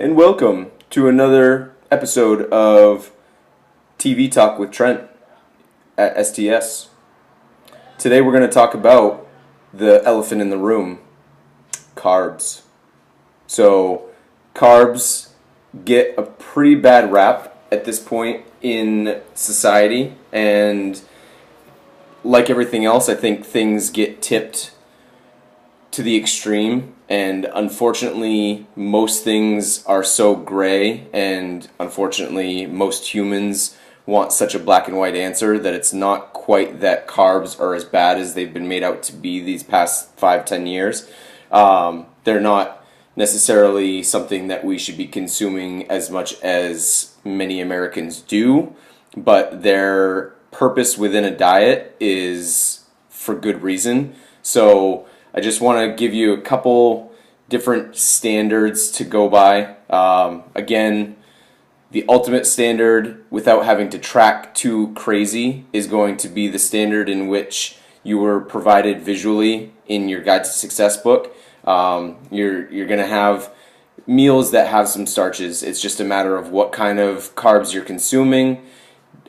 and welcome to another episode of TV Talk with Trent at STS. Today we're going to talk about the elephant in the room, carbs. So, carbs get a pretty bad rap at this point in society, and like everything else, I think things get tipped to the extreme, and unfortunately most things are so gray, and unfortunately most humans want such a black and white answer that it's not quite that carbs are as bad as they've been made out to be these past 5-10 years. They're not necessarily something that we should be consuming as much as many Americans do, but their purpose within a diet is for good reason. So I just want to give you a couple different standards to go by. Again, the ultimate standard, without having to track too crazy, is going to be the standard in which you were provided visually in your Guide to Success book. You're going to have meals that have some starches. It's just a matter of what kind of carbs you're consuming.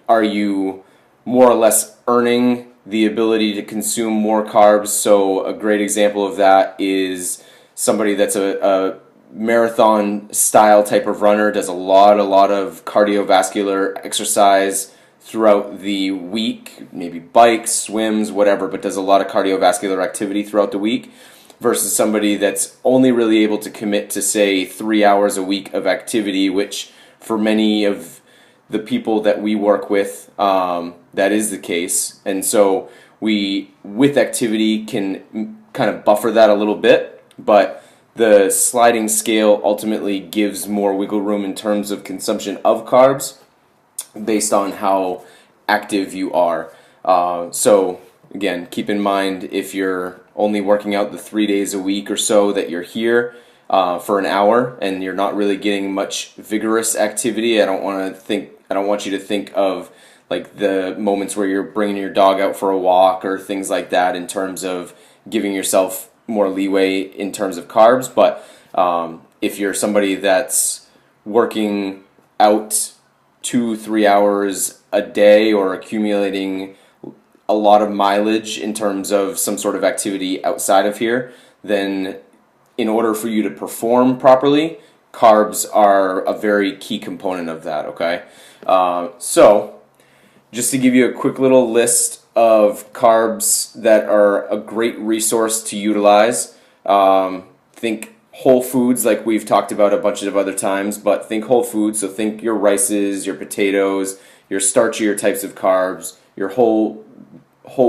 Are you more or less earning the ability to consume more carbs? So a great example of that is somebody that's a marathon style type of runner, does a lot of cardiovascular exercise throughout the week, maybe bikes, swims, whatever, but does a lot of cardiovascular activity throughout the week, versus somebody that's only really able to commit to, say, 3 hours a week of activity, which for many of the people that we work with, that is the case. And so we, with activity, can kind of buffer that a little bit, but the sliding scale ultimately gives more wiggle room in terms of consumption of carbs based on how active you are. So again, keep in mind, if you're only working out the 3 days a week or so that you're here for an hour and you're not really getting much vigorous activity, I don't want you to think of like the moments where you're bringing your dog out for a walk or things like that in terms of giving yourself more leeway in terms of carbs. But if you're somebody that's working out 2-3 hours a day or accumulating a lot of mileage in terms of some sort of activity outside of here, then in order for you to perform properly, carbs are a very key component of that, okay? So, just to give you a quick little list of carbs that are a great resource to utilize. Think whole foods, like we've talked about a bunch of other times, but think whole foods, so think your rices, your potatoes, your starchier types of carbs, your whole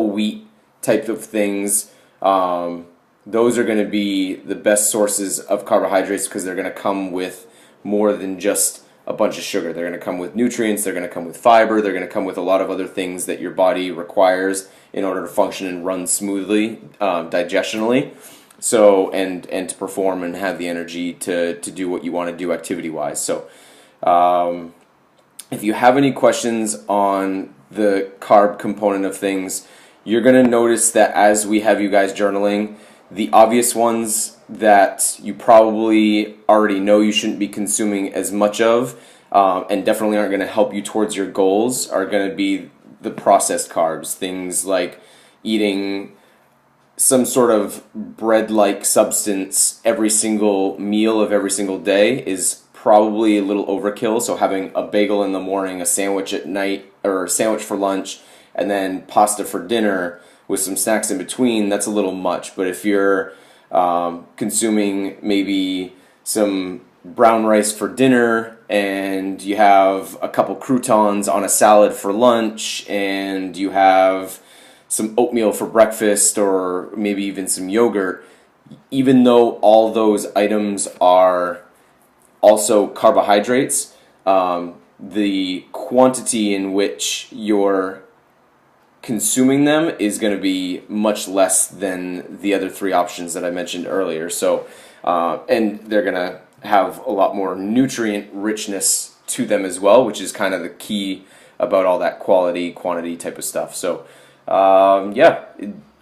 wheat type of things. Those are going to be the best sources of carbohydrates because they're going to come with more than just a bunch of sugar. They're going to come with nutrients, they're going to come with fiber, they're going to come with a lot of other things that your body requires in order to function and run smoothly, digestionally, so and to perform and have the energy to do what you want to do activity-wise. So if you have any questions on the carb component of things, you're going to notice that as we have you guys journaling, the obvious ones that you probably already know you shouldn't be consuming as much of, and definitely aren't going to help you towards your goals, are going to be the processed carbs. Things like eating some sort of bread-like substance every single meal of every single day is probably a little overkill. So having a bagel in the morning, a sandwich at night, or a sandwich for lunch, and then pasta for dinner with some snacks in between, that's a little much. But if you're consuming maybe some brown rice for dinner, and you have a couple croutons on a salad for lunch, and you have some oatmeal for breakfast, or maybe even some yogurt, even though all those items are also carbohydrates, the quantity in which you're consuming them is going to be much less than the other three options that I mentioned earlier. So, and they're going to have a lot more nutrient richness to them as well, which is kind of the key about all that quality, quantity type of stuff. So, yeah,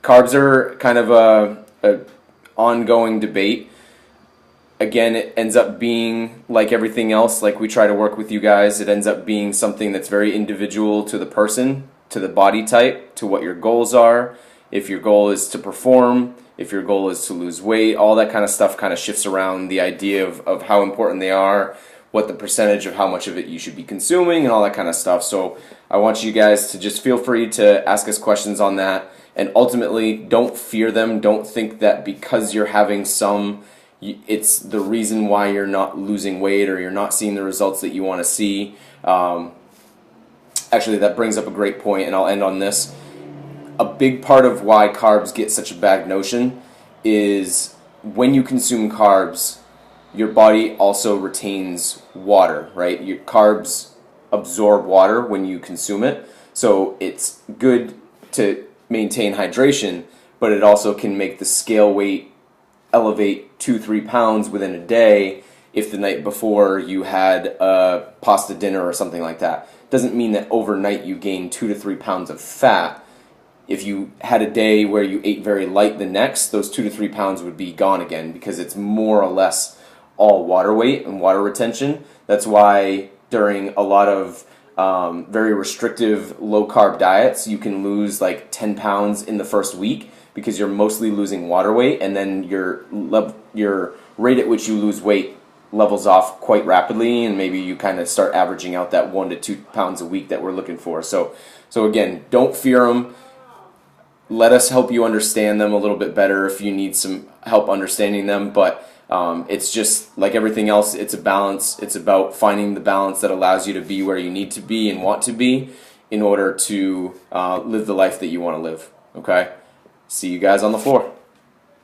carbs are kind of a ongoing debate. again, it ends up being like everything else, like we try to work with you guys, it ends up being something that's very individual to the person, to the body type, to what your goals are. If your goal is to perform, if your goal is to lose weight, all that kind of stuff kind of shifts around the idea of how important they are, what the percentage of how much of it you should be consuming, and all that kind of stuff. So I want you guys to just feel free to ask us questions on that. And ultimately, don't fear them. Don't think that because you're having some, it's the reason why you're not losing weight or you're not seeing the results that you want to see. Actually, that brings up a great point, and I'll end on this. A big part of why carbs get such a bad notion is when you consume carbs, your body also retains water, right? Your carbs absorb water when you consume it, so it's good to maintain hydration, but it also can make the scale weight elevate 2-3 pounds within a day if the night before you had a pasta dinner or something like that. Doesn't mean that overnight you gain 2 to 3 pounds of fat. If you had a day where you ate very light the next, those 2 to 3 pounds would be gone again because it's more or less all water weight and water retention. That's why during a lot of very restrictive low-carb diets, you can lose like 10 pounds in the first week because you're mostly losing water weight, and then your rate at which you lose weight levels off quite rapidly, and maybe you kind of start averaging out that 1 to 2 pounds a week that we're looking for. So again, don't fear them. Let us help you understand them a little bit better if you need some help understanding them, but it's just like everything else, it's a balance. It's about finding the balance that allows you to be where you need to be and want to be in order to live the life that you want to live. Okay? See you guys on the floor.